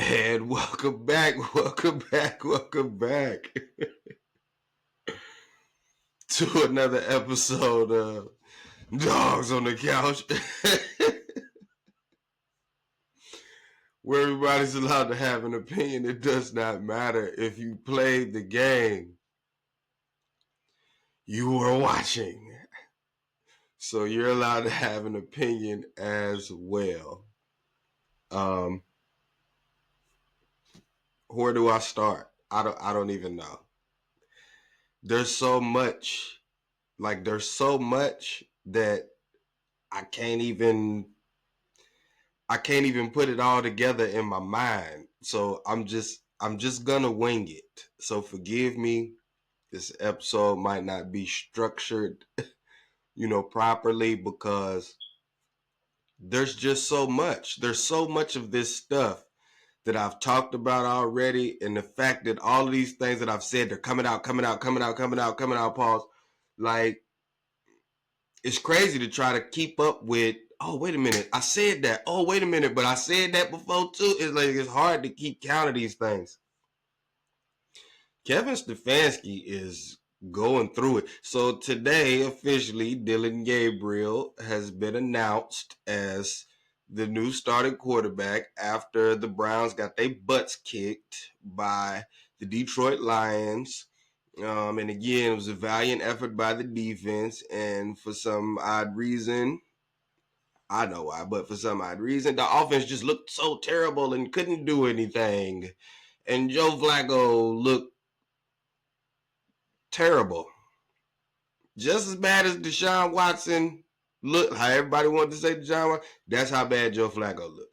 And welcome back, welcome back to another episode of Dogs on the Couch, where everybody's allowed to have an opinion. It does not matter if you played the game you were watching. So you're allowed to have an opinion as well. Um, where do I start? I don't even know. There's so much, there's so much that I can't even put it all together in my mind. So I'm just gonna wing it. So forgive me. This episode might not be structured, properly because there's just so much. There's so much of this stuff that I've talked about already, and the fact that all of these things that I've said, they're coming out, pause. Like, it's crazy to try to keep up with. Oh, wait a minute, I said that. Oh, wait a minute, but I said that before too. It's hard to keep count of these things. Kevin Stefanski is going through it. So today, officially, Dillon Gabriel has been announced as the new starting quarterback after the Browns got their butts kicked by the Detroit Lions. And again, it was a valiant effort by the defense. And for some odd reason, I know why, but for some odd reason, the offense just looked so terrible and couldn't do anything. And Joe Flacco looked terrible. Just as bad as Deshaun Watson looked, how everybody wanted to say Deshaun Watson, that's how bad Joe Flacco looked.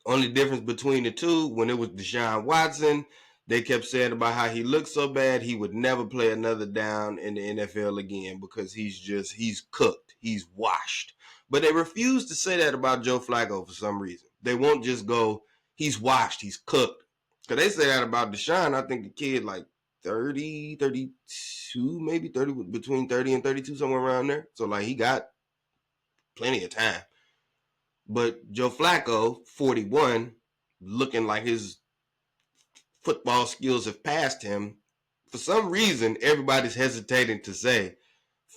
Only difference between the two, when it was Deshaun Watson, they kept saying about how he looked so bad he would never play another down in the NFL again because he's cooked. He's washed. But they refuse to say that about Joe Flacco for some reason. They won't just go, he's washed, he's cooked. Because they say that about Deshaun. I think the kid like 30, 32, maybe 30, between 30 and 32, somewhere around there. So like he got plenty of time. But Joe Flacco, 41, looking like his football skills have passed him. For some reason, everybody's hesitating to say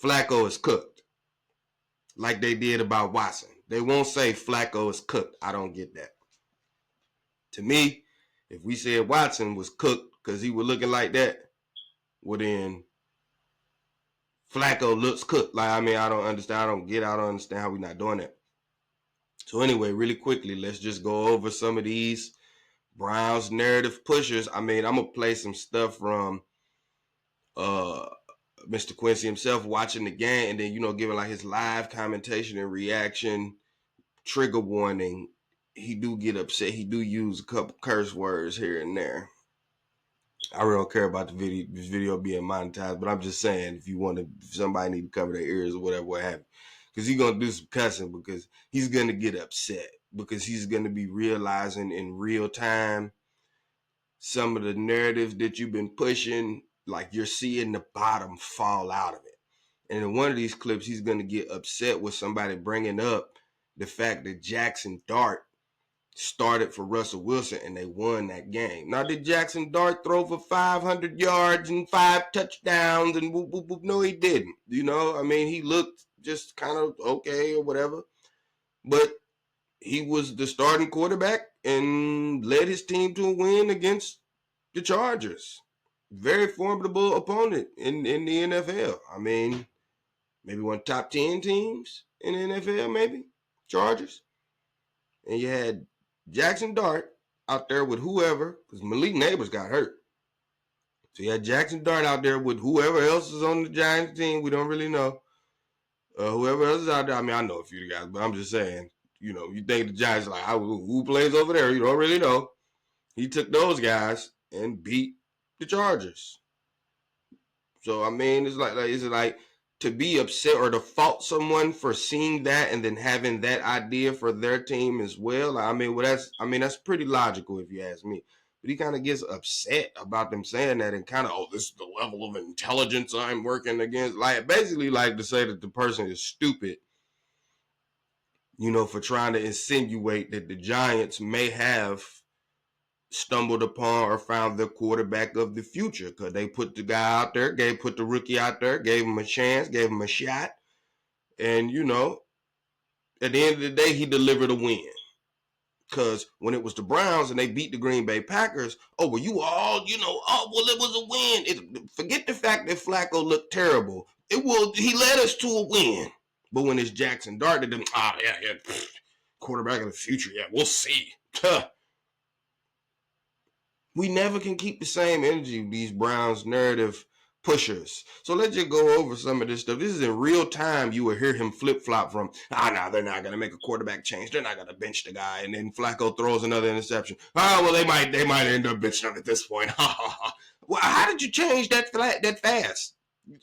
Flacco is cooked, like they did about Watson. They won't say Flacco is cooked. I don't get that. To me, if we said Watson was cooked because he was looking like that, well then Flacco looks cooked. Like, I mean, I don't understand. I don't understand how we're not doing that. So anyway, really quickly, let's just go over some of these Browns narrative pushers. I mean, I'm gonna play some stuff from uh Mr. Quincy himself watching the game, and then giving like his live commentation and reaction. Trigger warning: he do get upset. He do use a couple curse words here and there. I really don't care about this video being monetized, but I'm just saying if somebody need to cover their ears or whatever, what have you, because he's gonna do some cussing because he's gonna get upset because he's gonna be realizing in real time some of the narratives that you've been pushing, like you're seeing the bottom fall out of it. And in one of these clips, he's going to get upset with somebody bringing up the fact that Jackson Dart started for Russell Wilson and they won that game. Now, did Jackson Dart throw for 500 yards and 5 touchdowns and whoop, whoop, whoop? No, he didn't. I mean, he looked just kind of okay or whatever. But he was the starting quarterback and led his team to a win against the Chargers. Very formidable opponent in the NFL. I mean, maybe one of the top 10 teams in the NFL, maybe. Chargers. And you had Jackson Dart out there with whoever, because Malik Neighbors got hurt. So you had Jackson Dart out there with whoever else is on the Giants team. We don't really know. Whoever else is out there. I mean, I know a few of the guys, but I'm just saying, you think the Giants are like, who plays over there? You don't really know. He took those guys and beat the Chargers. So I mean, it's like to be upset or to fault someone for seeing that and then having that idea for their team as well. I mean, that's pretty logical if you ask me. But he kind of gets upset about them saying that and kind of, this is the level of intelligence I'm working against. Like, basically, like to say that the person is stupid, for trying to insinuate that the Giants may have stumbled upon or found the quarterback of the future, because they put the guy out there, put the rookie out there, gave him a chance, gave him a shot, and at the end of the day, he delivered a win. Because when it was the Browns and they beat the Green Bay Packers, oh, well, it was a win. Forget the fact that Flacco looked terrible. He led us to a win. But when it's Jackson Dart, then, quarterback of the future, yeah, we'll see. We never can keep the same energy, these Browns narrative pushers. So let's just go over some of this stuff. This is in real time. You will hear him flip-flop from, no, they're not going to make a quarterback change. They're not going to bench the guy. And then Flacco throws another interception. Well, they might end up benching him at this point. Well, how did you change that fast?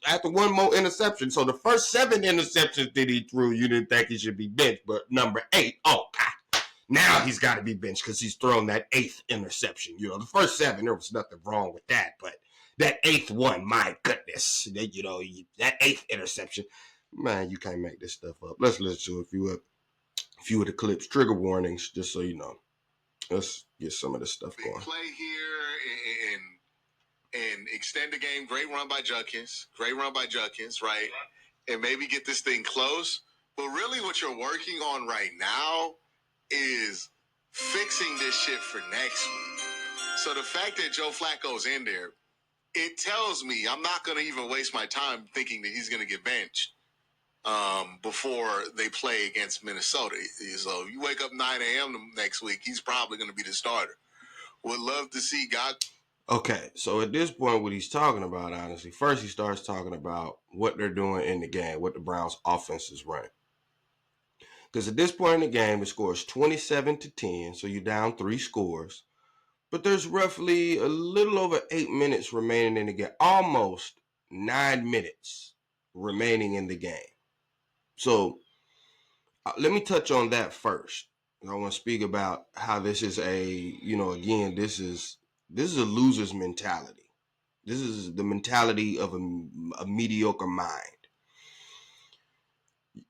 After one more interception. So the first 7 interceptions that he threw, you didn't think he should be benched. But number 8, now he's got to be benched because he's thrown that 8th interception. The first 7, there was nothing wrong with that. But that 8th one, my goodness, that 8th interception, man, you can't make this stuff up. Let's listen to a few of the clips, trigger warnings, just so you know. Let's get some of this stuff going. Play here and extend the game. Great run by Judkins, right? And maybe get this thing close. But really what you're working on right now is fixing this shit for next week. So the fact that Joe Flacco's in there, it tells me I'm not going to even waste my time thinking that he's going to get benched before they play against Minnesota. So you wake up 9 a.m. next week, he's probably going to be the starter. Would love to see God. Okay, so at this point, what he's talking about, honestly, first he starts talking about what they're doing in the game, what the Browns' offense is running. Because at this point in the game, it scores 27-10, so you're down 3 scores. But there's roughly a little over 8 minutes remaining in the game, almost 9 minutes remaining in the game. So let me touch on that first. I want to speak about how this is again, this is a loser's mentality. This is the mentality of a mediocre mind.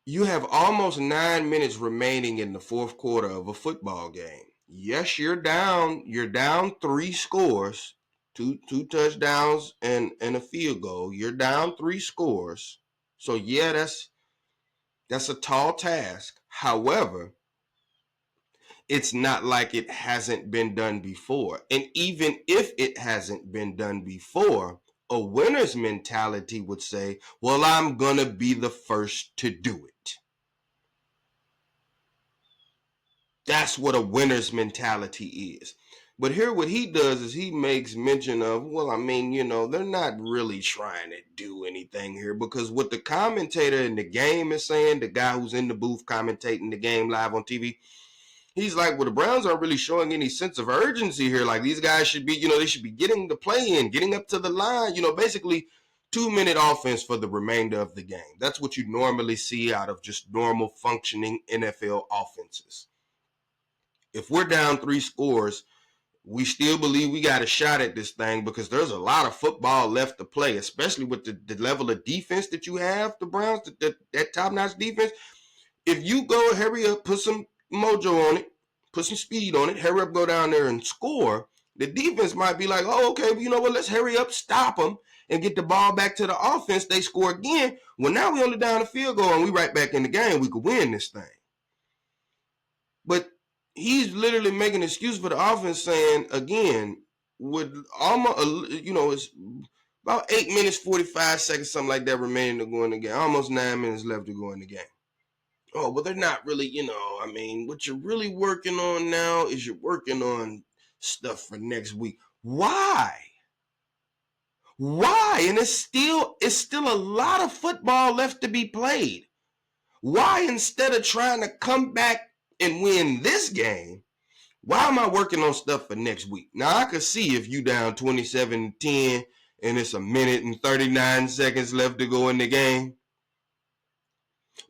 You have almost 9 minutes remaining in the fourth quarter of a football game. Yes, you're down 3 scores, two touchdowns and a field goal. You're down 3 scores. So yeah, that's a tall task. However, it's not like it hasn't been done before. And even if it hasn't been done before, a winner's mentality would say, well, I'm going to be the first to do it. That's what a winner's mentality is. But here what he does is he makes mention of, well, I mean, they're not really trying to do anything here, because what the commentator in the game is saying, the guy who's in the booth commentating the game live on TV, he's like, well, the Browns aren't really showing any sense of urgency here. Like, these guys should be, they should be getting the play in, getting up to the line, basically 2-minute offense for the remainder of the game. That's what you normally see out of just normal functioning NFL offenses. If we're down 3 scores, we still believe we got a shot at this thing, because there's a lot of football left to play, especially with the level of defense that you have, the Browns, that top-notch defense. If you go, hurry up, put some mojo on it, put some speed on it, hurry up, go down there and score, the defense might be like, oh, okay, well, you know what, let's hurry up, stop them, and get the ball back to the offense. They score again. Well, now we only down a field goal, and we right back in the game. We could win this thing. But he's literally making an excuse for the offense, saying, again, with almost, it's about 8 minutes, 45 seconds, something like that remaining to go in the game. Almost 9 minutes left to go in the game. Oh, well, they're not really, what you're really working on now is you're working on stuff for next week. Why? And it's still a lot of football left to be played. Why, instead of trying to come back and win this game, why am I working on stuff for next week? Now, I could see if you down 27-10 and it's 1 minute and 39 seconds left to go in the game.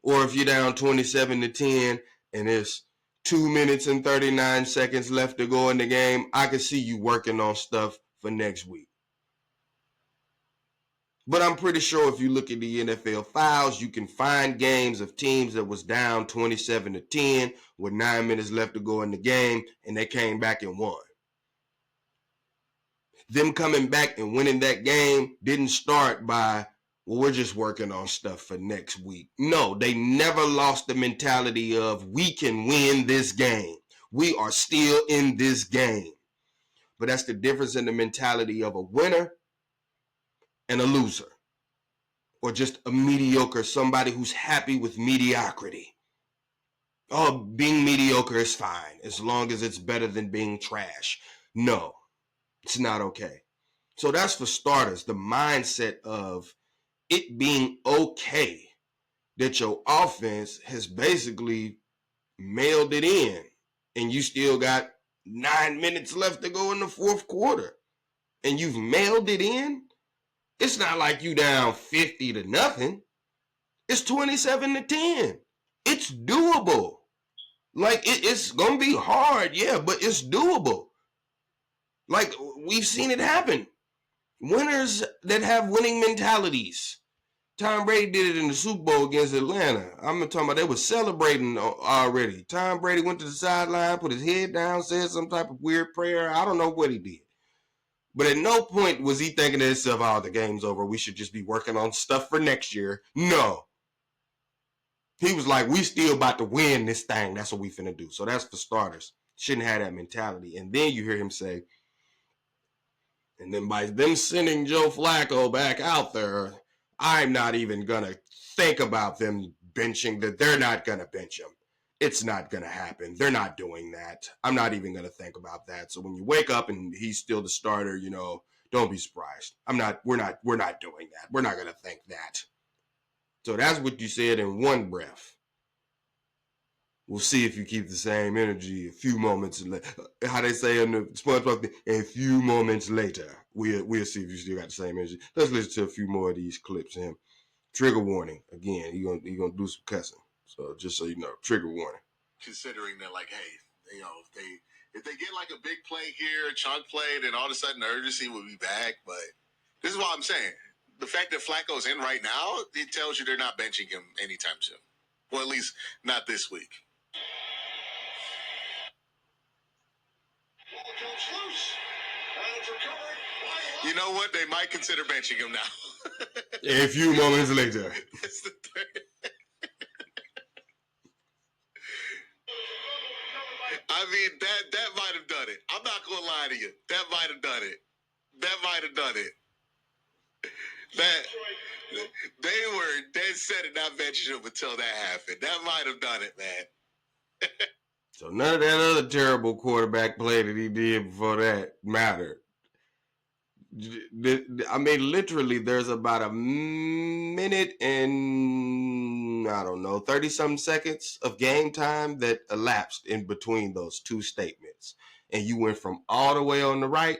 Or if you're down 27-10 and it's 2 minutes and 39 seconds left to go in the game, I could see you working on stuff for next week. But I'm pretty sure if you look at the NFL files, you can find games of teams that was down 27-10 with 9 minutes left to go in the game, and they came back and won. Them coming back and winning that game didn't start by, well, we're just working on stuff for next week. No, they never lost the mentality of, we can win this game. We are still in this game. But that's the difference in the mentality of a winner and a loser, or just a mediocre, somebody who's happy with mediocrity. Oh, being mediocre is fine as long as it's better than being trash. No, it's not okay. So that's for starters, the mindset of it being okay that your offense has basically mailed it in and you still got 9 minutes left to go in the fourth quarter and you've mailed it in. It's not like you down 50-0. It's 27-10. It's doable. Like, it's going to be hard, yeah, but it's doable. Like, we've seen it happen. Winners that have winning mentalities. Tom Brady did it in the Super Bowl against Atlanta. I'm talking about they were celebrating already. Tom Brady went to the sideline, put his head down, said some type of weird prayer. I don't know what he did. But at no point was he thinking to himself, oh, the game's over. We should just be working on stuff for next year. No. He was like, we still about to win this thing. That's what we finna do. So that's for starters. Shouldn't have that mentality. And then you hear him say, and then by them sending Joe Flacco back out there, I'm not even going to think about them benching that. They're not going to bench him. It's not going to happen. They're not doing that. I'm not even going to think about that. So when you wake up and he's still the starter, don't be surprised. We're not doing that. We're not going to think that. So that's what you said in one breath. We'll see if you keep the same energy a few moments later. How they say in the SpongeBob thing, a few moments later, we'll see if you still got the same energy. Let's listen to a few more of these clips of him. Trigger warning. Again, he gonna do some cussing. So just so you know, trigger warning. Considering that, like, hey, if they get like a big play here, a chunk play, then all of a sudden the urgency will be back. But this is what I'm saying. The fact that Flacco's in right now, it tells you they're not benching him anytime soon. Well, at least not this week. You know what? They might consider benching him now. A few moments later. That's the third. I mean, that might have done it. I'm not going to lie to you. That might have done it. That they were dead set at not benching him until that happened. That might have done it, man. So none of that other terrible quarterback play that he did before that mattered. I mean, literally, there's about a minute and, I don't know, 30-something seconds of game time that elapsed in between those two statements. And you went from all the way on the right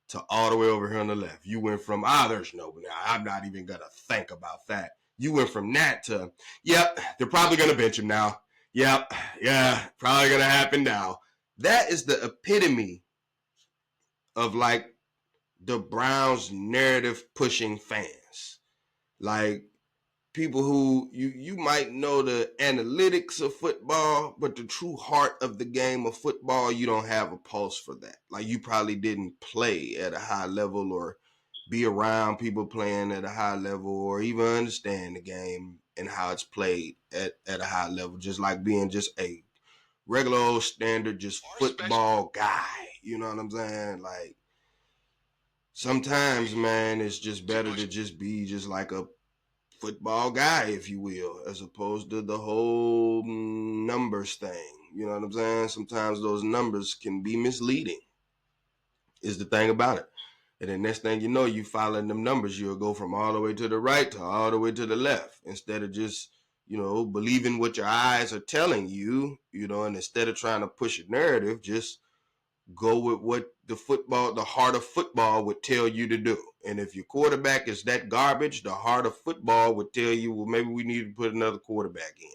to all the way over here on the left. You went from, there's no, I'm not even going to think about that. You went from that to, yep, they're probably going to bench him now. Yep, yeah, probably going to happen now. That is the epitome of, like, the Browns narrative pushing fans. Like, people who you might know the analytics of football, but the true heart of the game of football, you don't have a pulse for that. Like, you probably didn't play at a high level or be around people playing at a high level or even understand the game and how it's played at a high level, just like being just a regular old standard just football guy. You know what I'm saying? Like, sometimes, man, it's just better to just be just like a football guy, if you will, as opposed to the whole numbers thing. You know what I'm saying? Sometimes those numbers can be misleading, is the thing about it. And the next thing you know, you following them numbers, you'll go from all the way to the right to all the way to the left, instead of just, believing what your eyes are telling you, and instead of trying to push a narrative, just go with what the heart of football would tell you to do. And if your quarterback is that garbage, the heart of football would tell you, well, maybe we need to put another quarterback in.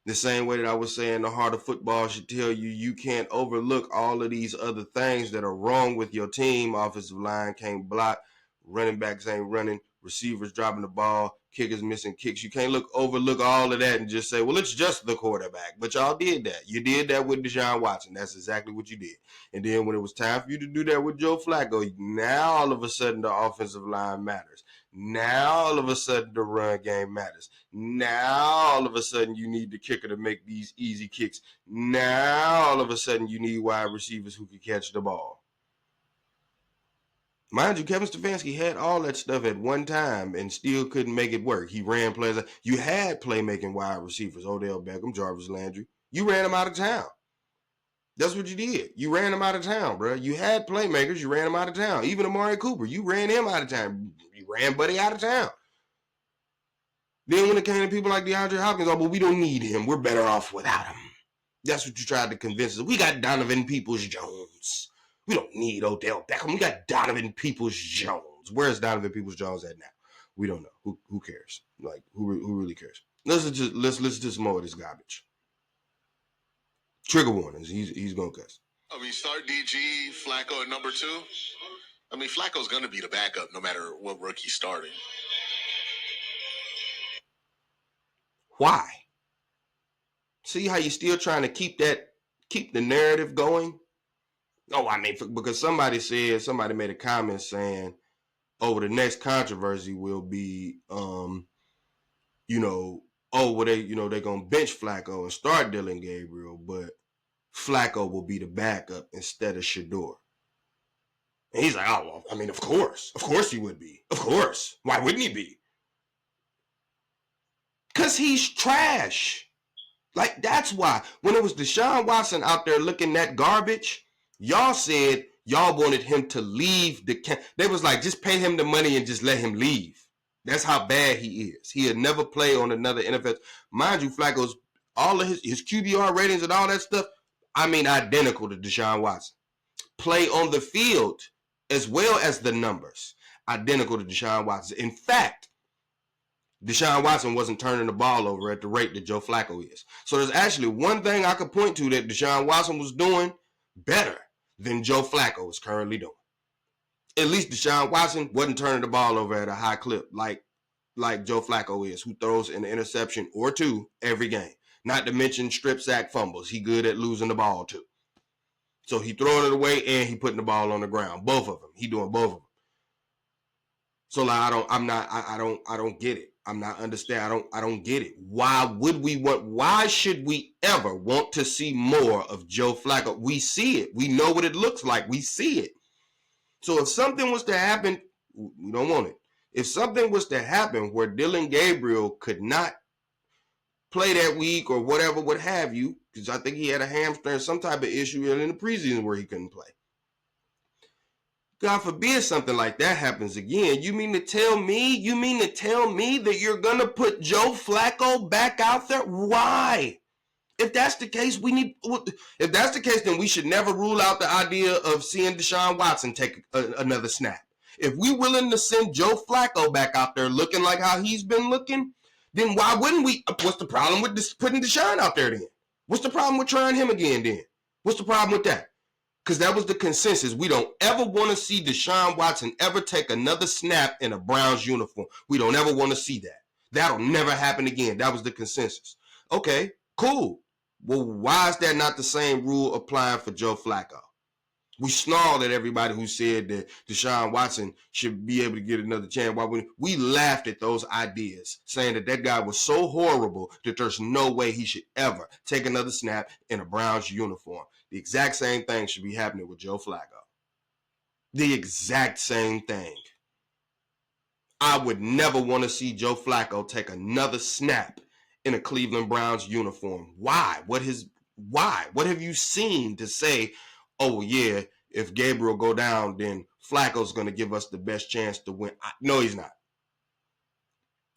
The same way that I was saying the heart of football should tell you you can't overlook all of these other things that are wrong with your team. Offensive line can't block, running backs ain't running, receivers dropping the ball, kickers missing kicks. You can't overlook all of that and just say, well, it's just the quarterback. But y'all did that. You did that with Deshaun Watson. That's exactly what you did. And then when it was time for you to do that with Joe Flacco, now all of a sudden the offensive line matters. Now all of a sudden the run game matters. Now all of a sudden you need the kicker to make these easy kicks. Now all of a sudden you need wide receivers who can catch the ball. Mind you, Kevin Stefanski had all that stuff at one time and still couldn't make it work. He ran plays. You had playmaking wide receivers, Odell Beckham, Jarvis Landry. You ran them out of town. That's what you did. You ran them out of town, bro. You had playmakers. You ran them out of town. Even Amari Cooper, you ran him out of town. You ran Buddy out of town. Then when it came to people like DeAndre Hopkins, oh, but we don't need him. We're better off without him. That's what you tried to convince us. We got Donovan Peoples-Jones. We don't need Odell Beckham. We got Donovan Peoples-Jones. Where's Donovan Peoples-Jones at now? We don't know. Who cares? Like, who really cares? Let's listen to some more of this garbage. Trigger warnings. He's gonna cuss. I mean, start DG, Flacco at number 2. I mean, Flacco's gonna be the backup no matter what rookie's starting. Why? See how you're still trying to keep the narrative going? Oh, I mean, because somebody made a comment saying, oh, the next controversy will be, they're going to bench Flacco and start Dillon Gabriel, but Flacco will be the backup instead of Shedeur. And he's like, oh, well, I mean, of course he would be. Of course. Why wouldn't he be? Because he's trash. Like, that's why. When it was Deshaun Watson out there looking that garbage, y'all said y'all wanted him to leave the camp. They was like, just pay him the money and just let him leave. That's how bad he is. He'll never play on another NFL. Mind you, Flacco's, all of his QBR ratings and all that stuff, I mean, identical to Deshaun Watson. Play on the field as well as the numbers, identical to Deshaun Watson. In fact, Deshaun Watson wasn't turning the ball over at the rate that Joe Flacco is. So there's actually one thing I could point to that Deshaun Watson was doing better than Joe Flacco is currently doing. At least Deshaun Watson wasn't turning the ball over at a high clip like Joe Flacco is, who throws an interception or two every game. Not to mention strip sack fumbles. He good at losing the ball too. So he throwing it away and he putting the ball on the ground. Both of them. He doing both of them. So like, I don't get it. I'm not understand. I don't get it. Why should we ever want to see more of Joe Flacco? We see it. We know what it looks like. We see it. So if something was to happen, we don't want it. If something was to happen where Dillon Gabriel could not play that week or whatever, what have you, because I think he had a hamstring, some type of issue in the preseason where he couldn't play. God forbid something like that happens again. You mean to tell me that you're going to put Joe Flacco back out there? Why? If that's the case, then we should never rule out the idea of seeing Deshaun Watson take another snap. If we're willing to send Joe Flacco back out there looking like how he's been looking, then why wouldn't we? What's the problem with putting Deshaun out there then? What's the problem with trying him again then? What's the problem with that? Because that was the consensus. We don't ever want to see Deshaun Watson ever take another snap in a Browns uniform. We don't ever want to see that. That'll never happen again. That was the consensus. Okay, cool. Well, why is that not the same rule applying for Joe Flacco? We snarled at everybody who said that Deshaun Watson should be able to get another chance. We laughed at those ideas, saying that guy was so horrible that there's no way he should ever take another snap in a Browns uniform. The exact same thing should be happening with Joe Flacco. The exact same thing. I would never want to see Joe Flacco take another snap in a Cleveland Browns uniform. Why? What have you seen to say, oh yeah, if Gabriel go down, then Flacco's going to give us the best chance to win? No, he's not.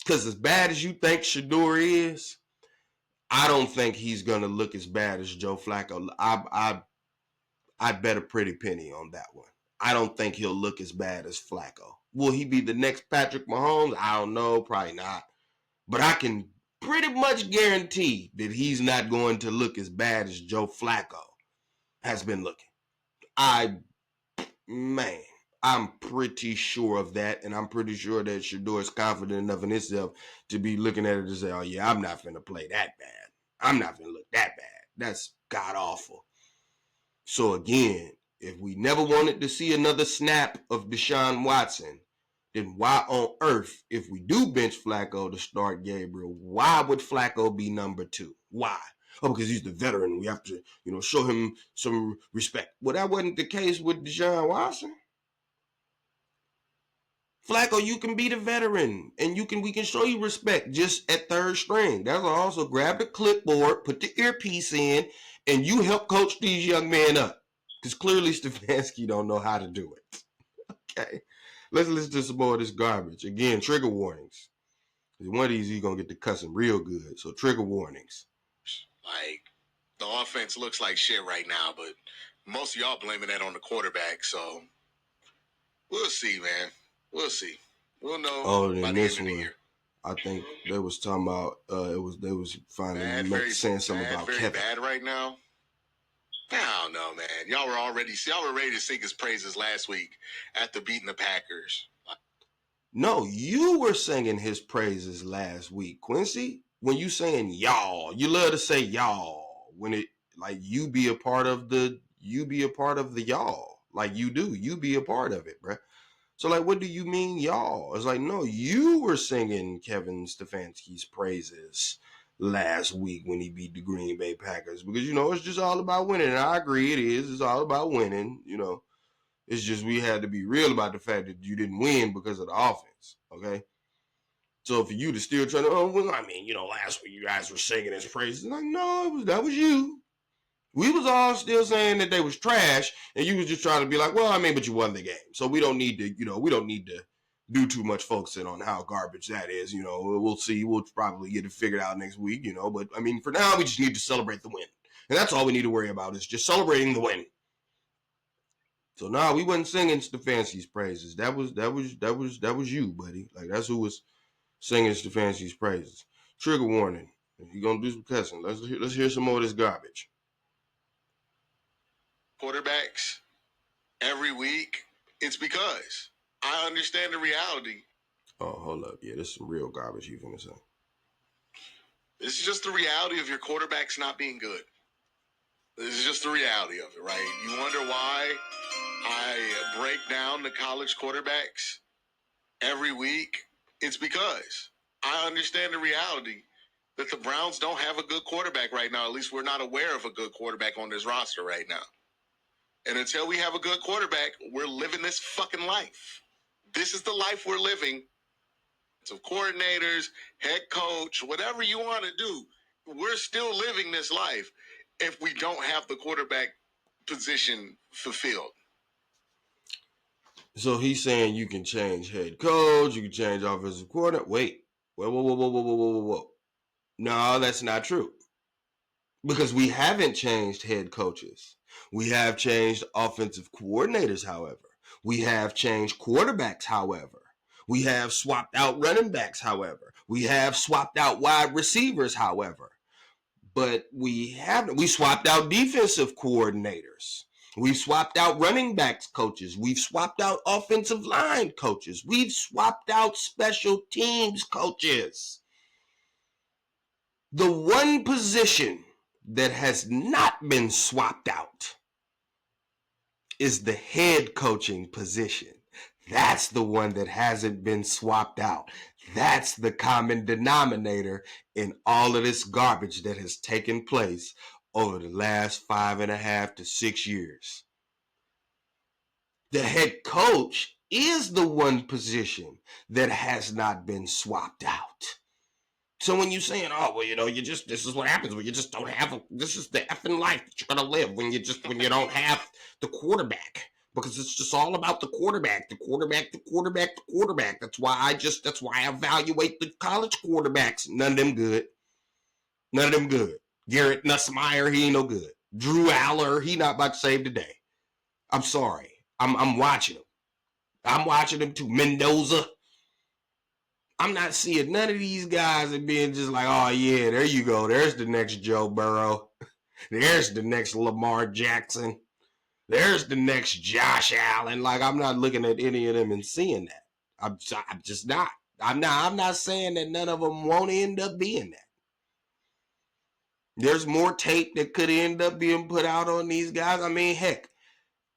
Because as bad as you think Shedeur is, I don't think he's going to look as bad as Joe Flacco. I'd bet a pretty penny on that one. I don't think he'll look as bad as Flacco. Will he be the next Patrick Mahomes? I don't know. Probably not. But I can pretty much guarantee that he's not going to look as bad as Joe Flacco has been looking. I I'm pretty sure of that, and I'm pretty sure that Shedeur is confident enough in himself to be looking at it and say, oh, yeah, I'm not finna play that bad. I'm not finna look that bad. That's god-awful. So, again, if we never wanted to see another snap of Deshaun Watson, then why on earth, if we do bench Flacco to start Gabriel, why would Flacco be number 2? Why? Oh, because he's the veteran. We have to, show him some respect. Well, that wasn't the case with Deshaun Watson. Flacco, you can be the veteran, and we can show you respect just at third string. That's also grab the clipboard, put the earpiece in, and you help coach these young men up. Because clearly Stefanski don't know how to do it. Okay. Let's listen to some more of this garbage. Again, trigger warnings. One of these, he's going to get the cussing real good. So trigger warnings. Like, the offense looks like shit right now, but most of y'all blaming that on the quarterback. So we'll see, man. We'll see. We'll know by the end of the year. I think they was talking about they was finally saying something about very Kevin. Bad right now. I don't know, man. Y'all were ready to sing his praises last week after beating the Packers. No, you were singing his praises last week, Quincy. When you saying y'all, you love to say y'all when it like you be a part of the y'all. Like you do. You be a part of it, bruh. So, like, what do you mean, y'all? It's like, no, you were singing Kevin Stefanski's praises last week when he beat the Green Bay Packers because, it's just all about winning. And I agree it is. It's all about winning, It's just we had to be real about the fact that you didn't win because of the offense, okay? So, for you to still try to, last week you guys were singing his praises. Like, no, that was you. We was all still saying that they was trash, and you was just trying to be like, well, but you won the game. So we don't need to, do too much focusing on how garbage that is. We'll see. We'll probably get it figured out next week, but for now, we just need to celebrate the win. And that's all we need to worry about is just celebrating the win. So we wasn't singing Stefanski's praises. That was you, buddy. Like that's who was singing Stefanski's praises. Trigger warning. If you're gonna do some cussing, let's hear some more of this garbage. Quarterbacks every week, it's because I understand the reality. Oh, hold up. Yeah, this is some real garbage you finna say. This is just the reality of your quarterbacks not being good. This is just the reality of it, right? You wonder why I break down the college quarterbacks every week? It's because I understand the reality that the Browns don't have a good quarterback right now. At least we're not aware of a good quarterback on this roster right now. And until we have a good quarterback, we're living this fucking life. This is the life we're living. So coordinators, head coach, whatever you want to do, we're still living this life if we don't have the quarterback position fulfilled. So he's saying you can change head coach, you can change offensive coordinator. Wait. Whoa. No, that's not true. Because we haven't changed head coaches. We have changed offensive coordinators, however. We have changed quarterbacks, however. We have swapped out running backs, however. We have swapped out wide receivers, however. But we swapped out defensive coordinators. We've swapped out running backs coaches. We've swapped out offensive line coaches. We've swapped out special teams coaches. The one position that has not been swapped out is the head coaching position. That's the one that hasn't been swapped out. That's the common denominator in all of this garbage that has taken place over the last 5.5 to 6 years. The head coach is the one position that has not been swapped out. So when you're saying, this is what happens when you just don't have this is the effing life that you're gonna live when you don't have the quarterback, because it's just all about the quarterback. That's why I evaluate the college quarterbacks. None of them good. Garrett Nussmeier, he ain't no good. Drew Aller, he not about to save the day. I'm sorry. I'm watching him. I'm watching him too. Mendoza. I'm not seeing none of these guys and being just like, oh, yeah, there you go. There's the next Joe Burrow. There's the next Lamar Jackson. There's the next Josh Allen. Like, I'm not looking at any of them and seeing that. I'm just not. I'm not saying that none of them won't end up being that. There's more tape that could end up being put out on these guys. I mean, heck,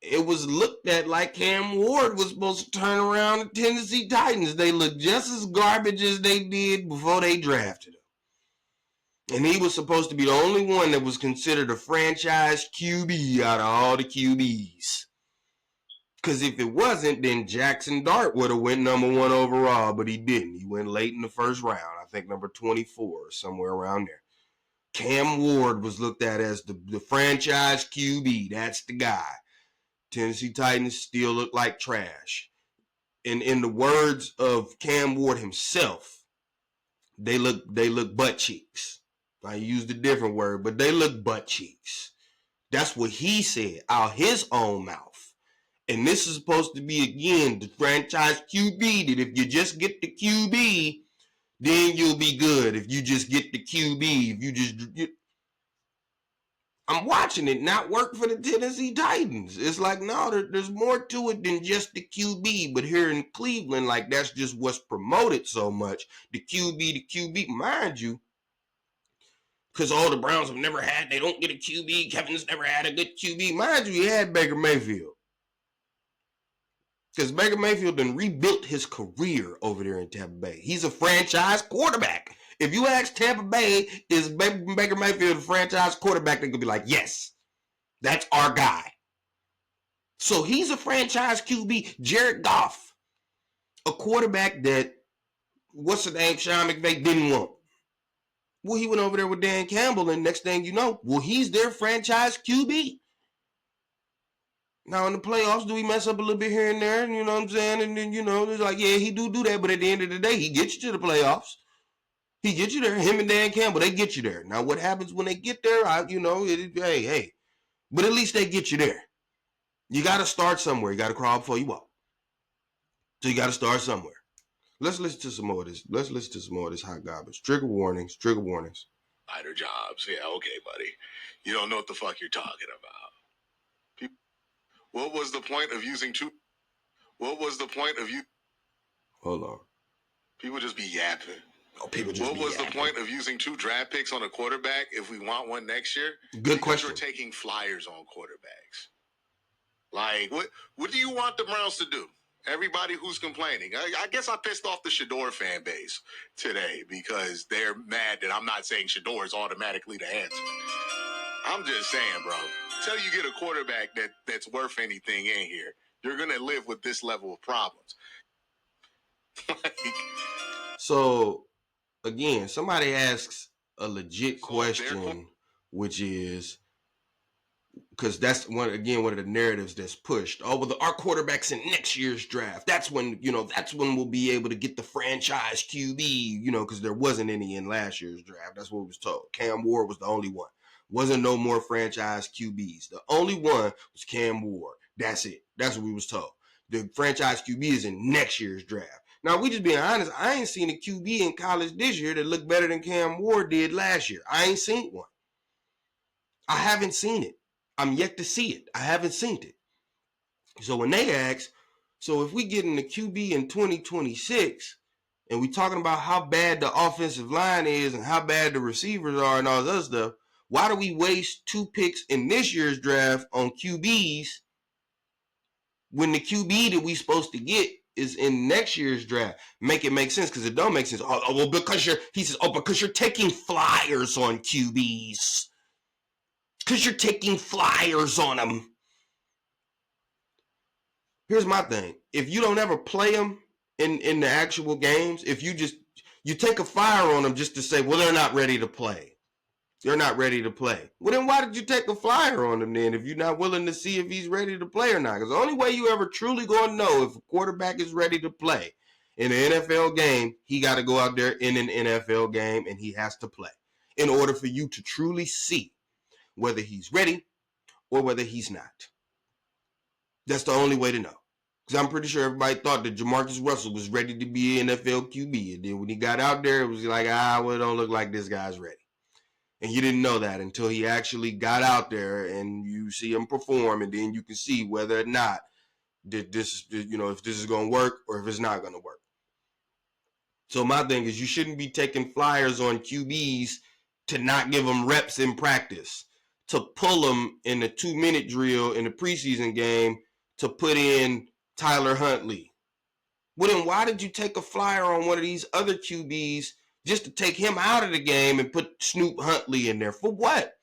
it was looked at like Cam Ward was supposed to turn around the Tennessee Titans. They looked just as garbage as they did before they drafted him. And he was supposed to be the only one that was considered a franchise QB out of all the QBs. Because if it wasn't, then Jackson Dart would have went number 1 overall, but he didn't. He went late in the first round, I think number 24 or somewhere around there. Cam Ward was looked at as the franchise QB. That's the guy. Tennessee Titans still look like trash. And in the words of Cam Ward himself, they look butt cheeks. I used a different word, but they look butt cheeks. That's what he said out his own mouth. And this is supposed to be, again, the franchise QB, that if you just get the QB, then you'll be good. If you just get the QB, if you just... I'm watching it not work for the Tennessee Titans. It's like, no, there's more to it than just the QB. But here in Cleveland, like, that's just what's promoted so much. The QB, mind you, because all the Browns have never had, they don't get a QB. Kevin's never had a good QB. Mind you, he had Baker Mayfield. Because Baker Mayfield done rebuilt his career over there in Tampa Bay. He's a franchise quarterback. If you ask Tampa Bay, is Baker Mayfield a franchise quarterback, they could be like, yes, that's our guy. So he's a franchise QB. Jared Goff, a quarterback that, what's the name, Sean McVay didn't want. Well, he went over there with Dan Campbell, and next thing you know, well, he's their franchise QB. Now, in the playoffs, do we mess up a little bit here and there? You know what I'm saying? And then, it's like, yeah, he do that. But at the end of the day, he gets you to the playoffs. He gets you there. Him and Dan Campbell, they get you there. Now, what happens when they get there? Hey. But at least they get you there. You got to start somewhere. You got to crawl before you walk. So you got to start somewhere. Let's listen to some more of this. Let's listen to some more of this hot garbage. Trigger warnings. Lighter jobs. Yeah, okay, buddy. You don't know what the fuck you're talking about. What was the point of using Hold on. People just be yapping. What was the point of using 2 draft picks on a quarterback if we want one next year? Good question. We're taking flyers on quarterbacks. Like, what do you want the Browns to do? Everybody who's complaining. I guess I pissed off the Shedeur fan base today because they're mad that I'm not saying Shedeur is automatically the answer. I'm just saying, bro. Until you get a quarterback that's worth anything in here, you're going to live with this level of problems. So, again, somebody asks a legit question, which is, because that's one of the narratives that's pushed. Oh, well, our quarterback's in next year's draft. That's when we'll be able to get the franchise QB, because there wasn't any in last year's draft. That's what was told. Cam Ward was the only one. Wasn't no more franchise QBs. The only one was Cam Ward. That's it. That's what we was told. The franchise QB is in next year's draft. Now, we just being honest, I ain't seen a QB in college this year that looked better than Cam Ward did last year. I ain't seen one. I haven't seen it. I'm yet to see it. I haven't seen it. So when they ask, so if we get in the QB in 2026, and we talking about how bad the offensive line is and how bad the receivers are and all this other stuff, why do we waste 2 picks in this year's draft on QBs when the QB that we supposed to get is in next year's draft? Make it make sense, because it don't make sense. Because you're taking flyers on QBs. Because you're taking flyers on them. Here's my thing. If you don't ever play them in the actual games, if you take a flyer on them just to say, well, they're not ready to play. They're not ready to play. Well, then why did you take a flyer on him then if you're not willing to see if he's ready to play or not? Because the only way you ever truly going to know if a quarterback is ready to play in an NFL game, he got to go out there in an NFL game and he has to play in order for you to truly see whether he's ready or whether he's not. That's the only way to know. Because I'm pretty sure everybody thought that Jamarcus Russell was ready to be an NFL QB. And then when he got out there, it was like, well, it don't look like this guy's ready. And you didn't know that until he actually got out there and you see him perform, and then you can see whether or not if this is going to work or if it's not going to work. So my thing is, you shouldn't be taking flyers on QBs to not give them reps in practice, to pull them in the 2-minute drill in the preseason game to put in Tyler Huntley. Well, then why did you take a flyer on one of these other QBs just to take him out of the game and put Snoop Huntley in there? For what?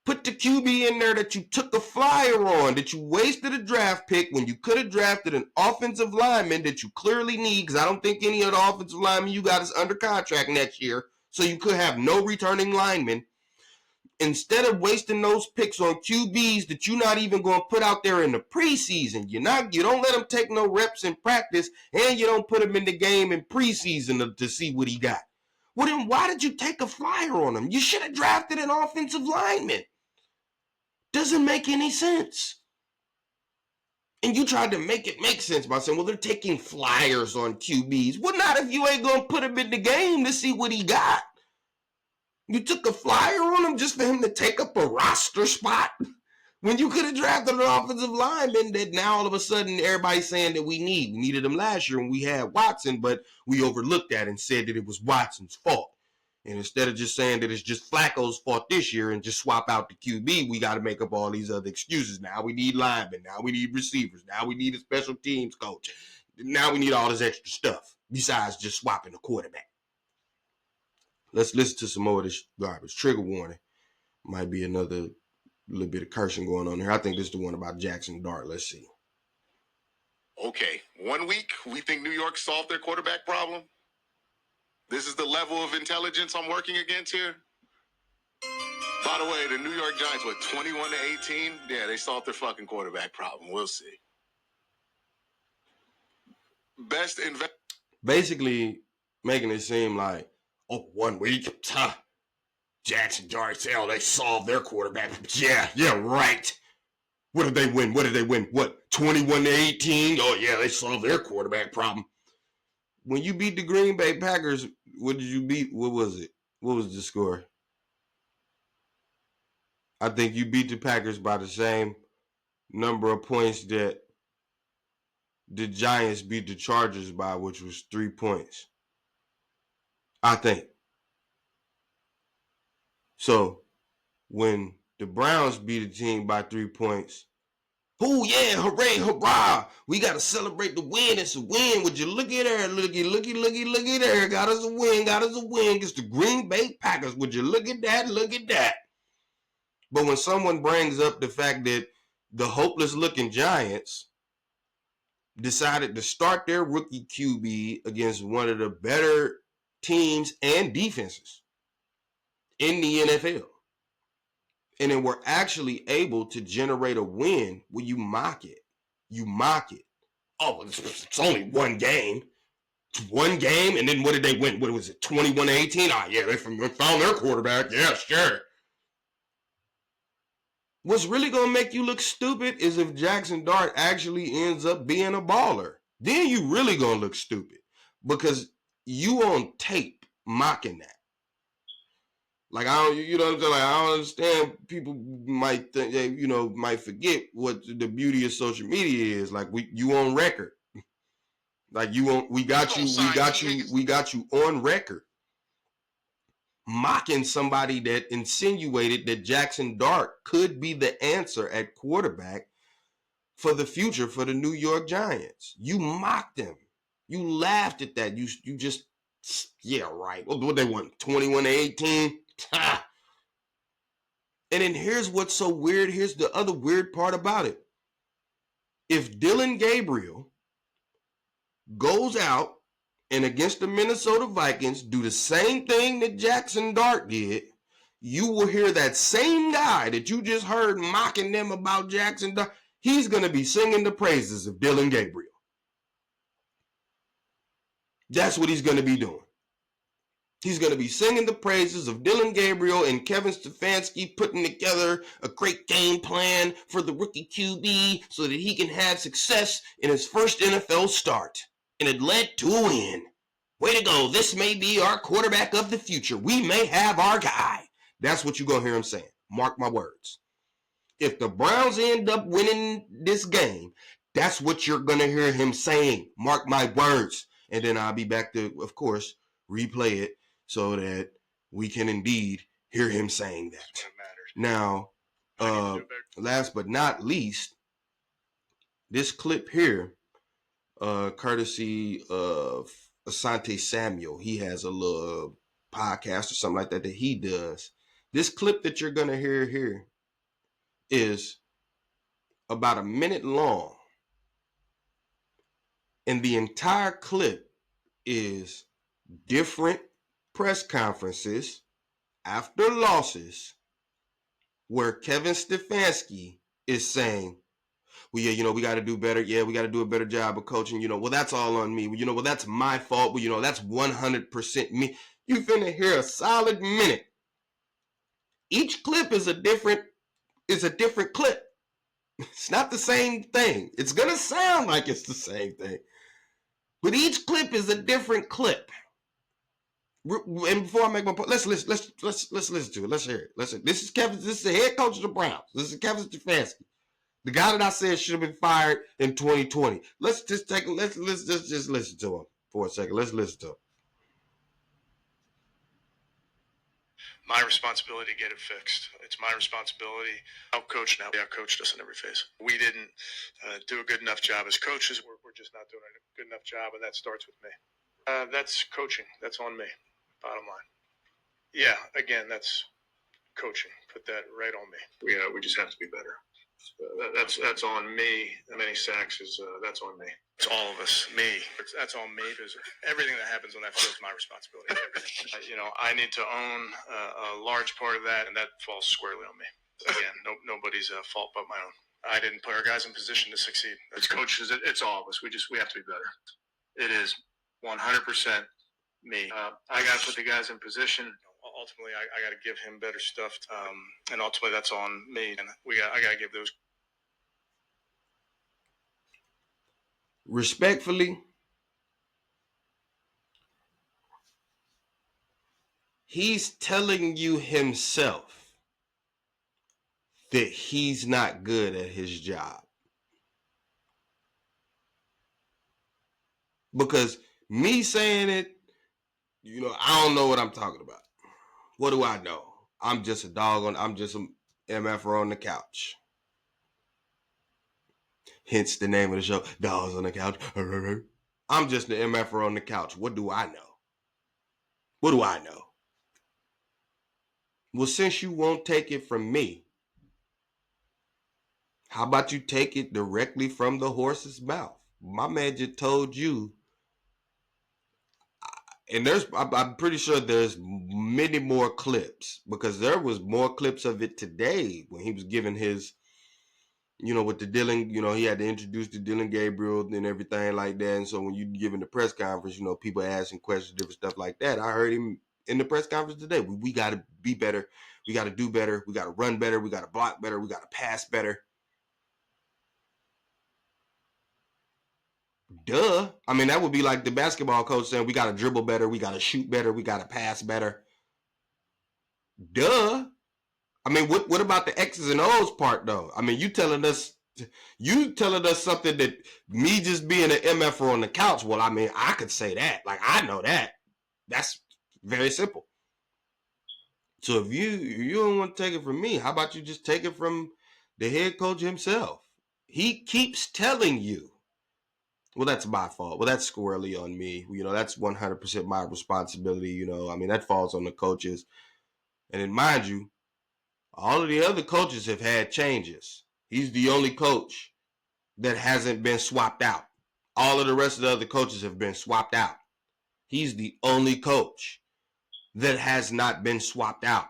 Put the QB in there that you took a flyer on, that you wasted a draft pick when you could have drafted an offensive lineman that you clearly need, because I don't think any of the offensive linemen you got is under contract next year, so you could have no returning linemen. Instead of wasting those picks on QBs that you're not even going to put out there in the preseason, you don't let them take no reps in practice, and you don't put them in the game in preseason to see what he got. Well, then why did you take a flyer on him? You should have drafted an offensive lineman. Doesn't make any sense. And you tried to make it make sense by saying, well, they're taking flyers on QBs. Well, not if you ain't going to put him in the game to see what he got. You took a flyer on him just for him to take up a roster spot when you could have drafted an offensive lineman that now all of a sudden everybody's saying that we need. We needed him last year when we had Watson, but we overlooked that and said that it was Watson's fault. And instead of just saying that it's just Flacco's fault this year and just swap out the QB, we got to make up all these other excuses. Now we need linemen. Now we need receivers. Now we need a special teams coach. Now we need all this extra stuff besides just swapping the quarterback. Let's listen to some more of this garbage. Trigger warning. Might be another little bit of cursing going on here. I think this is the one about Jackson Dart. Let's see. Okay, 1 week, we think New York solved their quarterback problem. This is the level of intelligence I'm working against here. By the way, the New York Giants, 21-18? Yeah, they solved their fucking quarterback problem. We'll see. Basically making it seem like, 1 week, Jackson Dart, they solved their quarterback. Yeah, right. What did they win? What, 21-18? Oh, yeah, they solved their quarterback problem. When you beat the Green Bay Packers, what did you beat? What was it? What was the score? I think you beat the Packers by the same number of points that the Giants beat the Chargers by, which was 3 points. I think. So when the Browns beat a team by 3 points, oh yeah, hooray, hurrah! We gotta celebrate the win. It's a win. Would you looky there, looky there? Got us a win. It's the Green Bay Packers. Would you look at that? But when someone brings up the fact that the hopeless-looking Giants decided to start their rookie QB against one of the better teams and defenses in the NFL, and then we're actually able to generate a win, well, you mock it. Oh, it's only one game. It's one game, and then what did they win? What was it, 21-18? Oh, yeah, they found their quarterback. Yeah, sure. What's really going to make you look stupid is if Jackson Dart actually ends up being a baller. Then you really going to look stupid because you on tape mocking that. Like, I don't, you know what I'm saying? Like, I don't understand. People might think, might forget what the beauty of social media is. Like, you on record. Like, we got you on record mocking somebody that insinuated that Jackson Dart could be the answer at quarterback for the future for the New York Giants. You mocked them. You laughed at that. You just, yeah, right. What they won, 21-18? And then here's what's so weird. Here's the other weird part about it. If Dillon Gabriel goes out and against the Minnesota Vikings do the same thing that Jackson Dart did, you will hear that same guy that you just heard mocking them about Jackson Dart. He's going to be singing the praises of Dillon Gabriel. That's what he's going to be doing. He's going to be singing the praises of Dillon Gabriel and Kevin Stefanski putting together a great game plan for the rookie QB so that he can have success in his first NFL start. And it led to a win. Way to go. This may be our quarterback of the future. We may have our guy. That's what you're going to hear him saying. Mark my words. If the Browns end up winning this game, that's what you're going to hear him saying. Mark my words. And then I'll be back to, of course, replay it so that we can indeed hear him saying that. Now, last but not least, this clip here, courtesy of Asante Samuel. He has a little podcast or something like that he does. This clip that you're going to hear here is about a minute long. And the entire clip is different press conferences after losses where Kevin Stefanski is saying, well, yeah, we got to do better. Yeah, we got to do a better job of coaching. Well, that's all on me. Well, that's my fault. Well, that's 100% me. You finna hear a solid minute. Each clip is a different clip. It's not the same thing. It's gonna sound like it's the same thing, but each clip is a different clip. And before I make my point, let's listen to it. Let's hear it. This is the head coach of the Browns. This is Kevin Stefanski. The guy that I said should have been fired in 2020. Let's just listen to him for a second. Let's listen to him. My responsibility to get it fixed. It's my responsibility. Outcoached now. They outcoached us in every phase. We didn't do a good enough job as coaches. We're just not doing a good enough job, and that starts with me. That's coaching. That's on me. Bottom line. Yeah, again, that's coaching. Put that right on me. We just have to be better. That's on me. Many sacks that's on me. It's all of us. Me. That's on me because everything that happens on that field is my responsibility. I need to own a large part of that, and that falls squarely on me. Again, nobody's fault but my own. I didn't put our guys in position to succeed. As coaches, it's all of us. We have to be better. It is 100% me. I got to put the guys in position. Ultimately, I got to give him better stuff, and ultimately that's on me. And I got to give those. Respectfully, he's telling you himself that he's not good at his job. Because me saying it, I don't know what I'm talking about. What do I know? I'm just a MFer on the couch. Hence the name of the show, Dogs on the Couch. I'm just an MFer on the couch. What do I know? What do I know? Well, since you won't take it from me, how about you take it directly from the horse's mouth? My man just told you. And I'm pretty sure there's many more clips, because there was more clips of it today when he was giving his, with the Dylan, he had to introduce the Dylan Gabriel and everything like that. And so when you giving the press conference, people asking questions, different stuff like that. I heard him in the press conference today. We got to be better. We got to do better. We got to run better. We got to block better. We got to pass better. Duh. I mean, that would be like the basketball coach saying we got to dribble better, we got to shoot better, we got to pass better. Duh. I mean, what about the X's and O's part, though? I mean, you telling us something that me just being an MFer on the couch, well, I mean, I could say that. Like, I know that. That's very simple. So if you don't want to take it from me, how about you just take it from the head coach himself? He keeps telling you, well, that's my fault. Well, that's squarely on me. That's 100% my responsibility. I mean, that falls on the coaches. And then, mind you, all of the other coaches have had changes. He's the only coach that hasn't been swapped out. All of the rest of the other coaches have been swapped out. He's the only coach that has not been swapped out.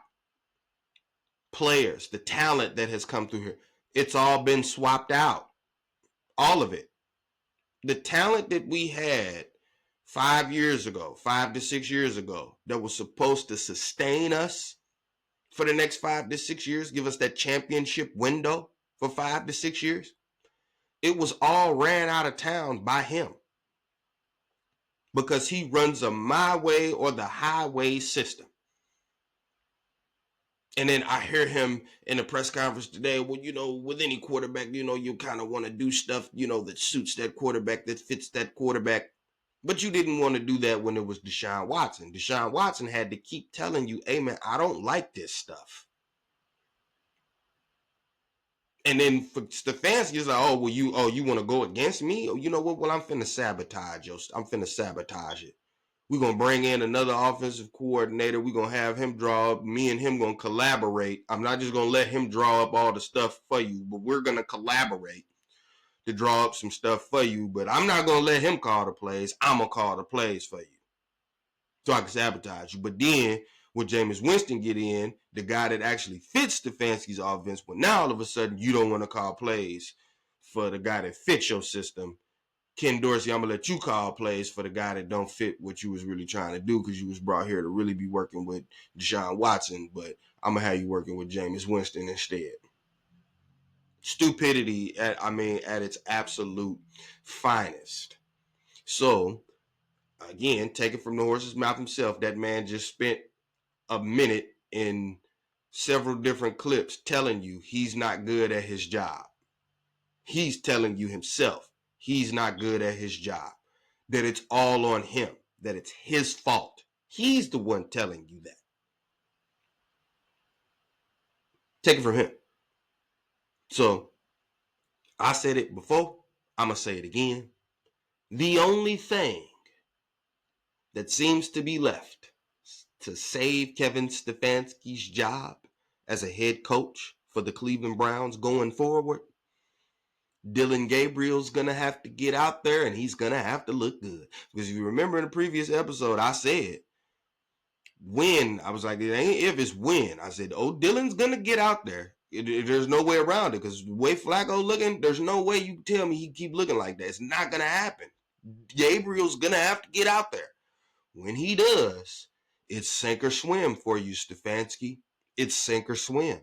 Players, the talent that has come through here, it's all been swapped out. All of it. The talent that we had 5 to 6 years ago, that was supposed to sustain us for the next 5 to 6 years, give us that championship window for 5 to 6 years, it was all ran out of town by him. Because he runs a my way or the highway system. And then I hear him in the press conference today, well, you know, with any quarterback, you know, you kind of want to do stuff, you know, that suits that quarterback, that fits that quarterback. But you didn't want to do that when it was Deshaun Watson. Deshaun Watson had to keep telling you, hey, man, I don't like this stuff. And then for Stefanski, it's like, oh, well, you want to go against me? Oh, you know what? Well, I'm finna sabotage it. We're going to bring in another offensive coordinator. We're going to have him draw up. Me and him going to collaborate. I'm not just going to let him draw up all the stuff for you, but we're going to collaborate to draw up some stuff for you. But I'm not going to let him call the plays. I'm going to call the plays for you so I can sabotage you. But then when Jameis Winston get in, the guy that actually fits Stefanski's offense, well, now all of a sudden you don't want to call plays for the guy that fits your system. Ken Dorsey, I'm going to let you call plays for the guy that don't fit what you was really trying to do because you was brought here to really be working with Deshaun Watson, but I'm going to have you working with Jameis Winston instead. Stupidity at its absolute finest. So, again, take it from the horse's mouth himself. That man just spent a minute in several different clips telling you he's not good at his job. He's telling you himself he's not good at his job, that it's all on him, that it's his fault. He's the one telling you that. Take it from him. So, I said it before, I'm going to say it again. The only thing that seems to be left to save Kevin Stefanski's job as a head coach for the Cleveland Browns going forward, Dillon Gabriel's going to have to get out there and he's going to have to look good. Because if you remember in the previous episode, I said, when, I was like, it ain't if, it's when. I said, oh, Dillon's going to get out there. There's no way around it because the way Flacco looking, there's no way you can tell me he keep looking like that. It's not going to happen. Gabriel's going to have to get out there. When he does, it's sink or swim for you, Stefanski. It's sink or swim.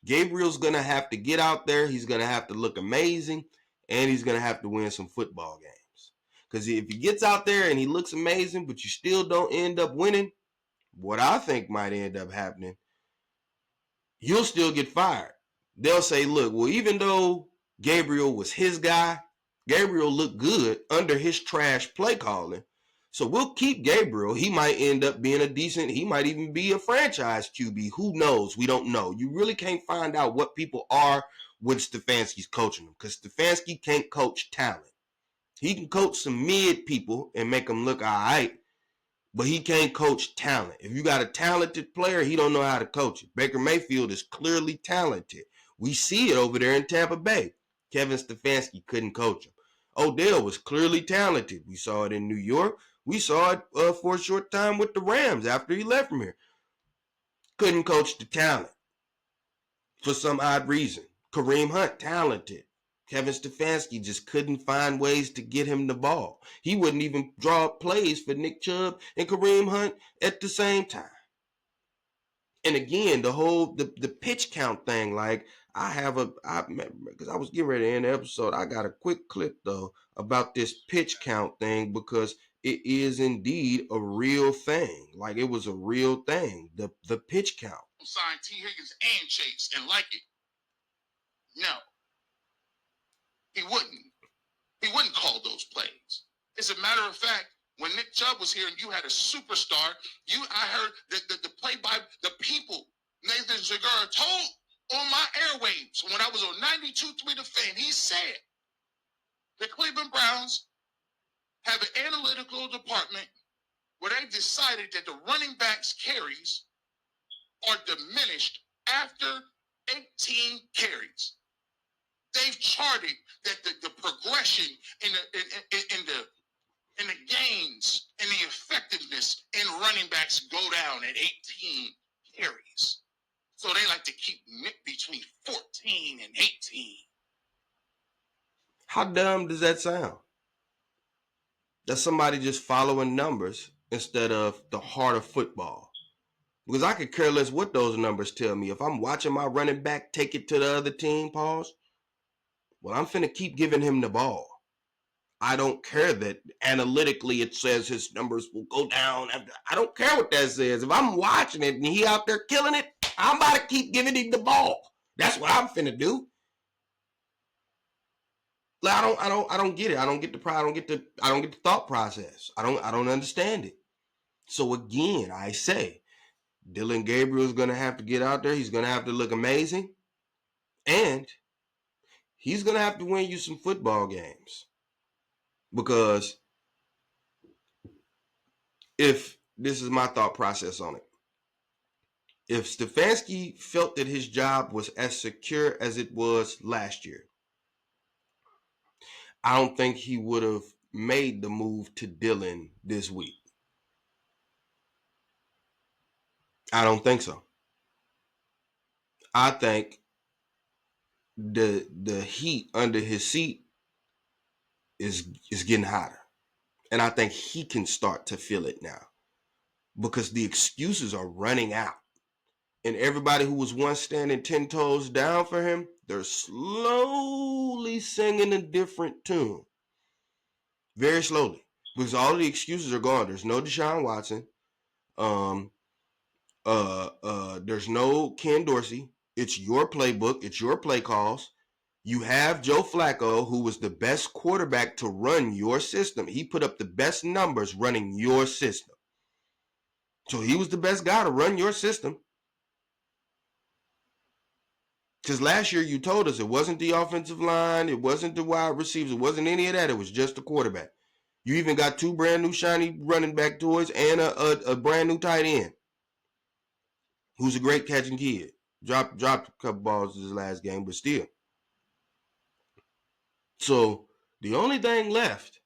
Gabriel's going to have to get out there. He's going to have to look amazing, and he's going to have to win some football games. Because if he gets out there and he looks amazing, but you still don't end up winning, what I think might end up happening, you'll still get fired. They'll say, look, well, even though Gabriel was his guy, Gabriel looked good under his trash play calling. So we'll keep Gabriel. He might end up being he might even be a franchise QB. Who knows? We don't know. You really can't find out what people are when Stefanski's coaching them because Stefanski can't coach talent. He can coach some mid people and make them look all right, but he can't coach talent. If you got a talented player, he don't know how to coach it. Baker Mayfield is clearly talented. We see it over there in Tampa Bay. Kevin Stefanski couldn't coach him. Odell was clearly talented. We saw it in New York. We saw it for a short time with the Rams after he left from here. Couldn't coach the talent for some odd reason. Kareem Hunt, talented. Kevin Stefanski just couldn't find ways to get him the ball. He wouldn't even draw up plays for Nick Chubb and Kareem Hunt at the same time. And again, the pitch count thing, like because I was getting ready to end the episode, I got a quick clip though about this pitch count thing because it is indeed a real thing. Like it was a real thing. The pitch count. Sign T. Higgins and Chase and like it. No. He wouldn't. He wouldn't call those plays. As a matter of fact, when Nick Chubb was here and you had a superstar, I heard the play by the people, Nathan Zegura told on my airwaves when I was on 92.3 The Fan, he said the Cleveland Browns have an analytical department where they decided that the running backs' carries are diminished after 18 carries. They've charted that the progression in the gains and the effectiveness in running backs go down at 18 carries. So they like to keep between 14 and 18. How dumb does that sound? That's somebody just following numbers instead of the heart of football. Because I could care less what those numbers tell me. If I'm watching my running back take it to the other team, pause, well, I'm finna keep giving him the ball. I don't care that analytically it says his numbers will go down. I don't care what that says. If I'm watching it and he out there killing it, I'm about to keep giving him the ball. That's what I'm finna do. Like, I don't get it. I don't get the pride. I don't get the thought process. I don't understand it. So again, I say, Dillon Gabriel is gonna have to get out there. He's gonna have to look amazing, and he's gonna have to win you some football games. Because if this is my thought process on it, if Stefanski felt that his job was as secure as it was last year, I don't think he would have made the move to Dillon this week. I don't think so. I think the heat under his seat is getting hotter. And I think he can start to feel it now because the excuses are running out. And everybody who was once standing 10 toes down for him, they're slowly singing a different tune. Very slowly. Because all of the excuses are gone. There's no Deshaun Watson. There's no Ken Dorsey. It's your playbook. It's your play calls. You have Joe Flacco, who was the best quarterback to run your system. He put up the best numbers running your system. So he was the best guy to run your system. Because last year you told us it wasn't the offensive line, it wasn't the wide receivers, it wasn't any of that. It was just the quarterback. You even got 2 brand new shiny running back toys and a brand new tight end who's a great catching kid. Dropped a couple balls in his last game, but still. So the only thing left,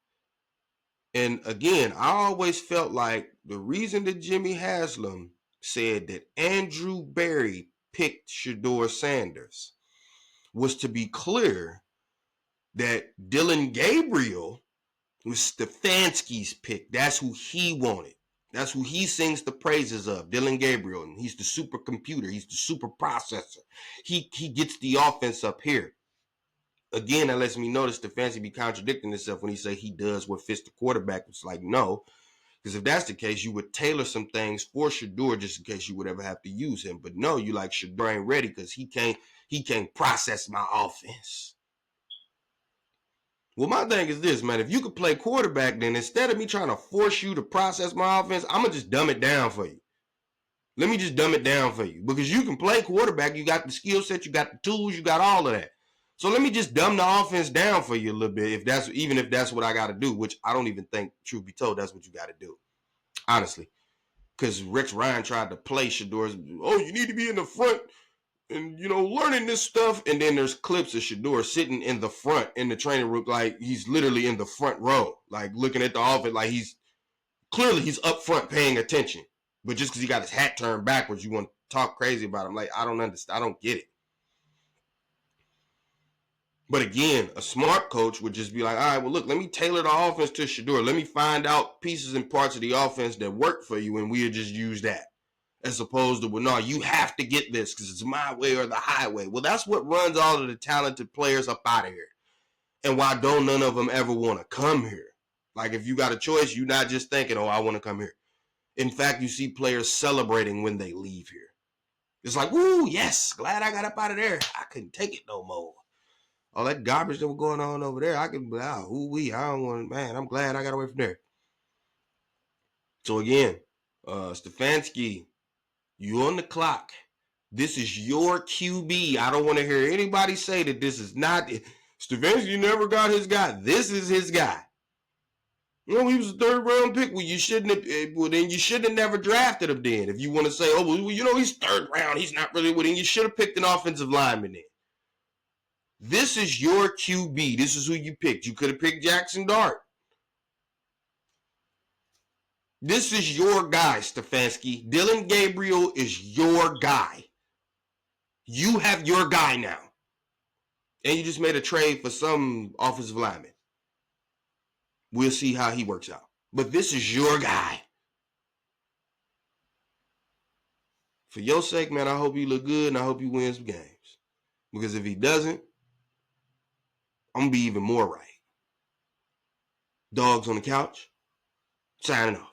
and again, I always felt like the reason that Jimmy Haslam said that Andrew Berry picked Shedeur Sanders was to be clear that Dillon Gabriel was Stefanski's pick. That's who he wanted. That's who he sings the praises of, Dillon Gabriel. And he's the supercomputer. He's the super processor. He gets the offense up here. Again, that lets me know that Stefanski be contradicting himself when he say he does what fits the quarterback. It's like, no. Because if that's the case, you would tailor some things for Shedeur just in case you would ever have to use him. But no, you like Shedeur ain't ready because he can't process my offense. Well, my thing is this, man. If you could play quarterback, then instead of me trying to force you to process my offense, I'm going to just dumb it down for you. Let me just dumb it down for you. Because you can play quarterback. You got the skill set. You got the tools. You got all of that. So let me just dumb the offense down for you a little bit, even if that's what I got to do, which I don't even think, truth be told, that's what you got to do. Honestly. Because Rex Ryan tried to play Shedeur's, you need to be in the front and, learning this stuff. And then there's clips of Shedeur sitting in the front in the training room, like he's literally in the front row, like looking at the offense, like he's up front paying attention. But just because he got his hat turned backwards, you want to talk crazy about him. Like, I don't understand. I don't get it. But again, a smart coach would just be like, all right, well, look, let me tailor the offense to Shedeur. Let me find out pieces and parts of the offense that work for you, and we'll just use that. As opposed to, well, no, you have to get this because it's my way or the highway. Well, that's what runs all of the talented players up out of here. And why don't none of them ever want to come here? Like, if you got a choice, you're not just thinking, I want to come here. In fact, you see players celebrating when they leave here. It's like, woo, yes, glad I got up out of there. I couldn't take it no more. All that garbage that was going on over there, I don't want, man, I'm glad I got away from there. So again, Stefanski, you on the clock. This is your QB. I don't want to hear anybody say that this is not. Stefanski never got his guy. This is his guy. He was a 3rd round pick. Well, you shouldn't have never drafted him then. If you want to say, he's 3rd round. He's not really winning. You should have picked an offensive lineman then. This is your QB. This is who you picked. You could have picked Jackson Dart. This is your guy, Stefanski. Dillon Gabriel is your guy. You have your guy now. And you just made a trade for some offensive lineman. We'll see how he works out. But this is your guy. For your sake, man, I hope you look good and I hope you win some games. Because if he doesn't, I'm going to be even more right. Dogs on the couch, signing off.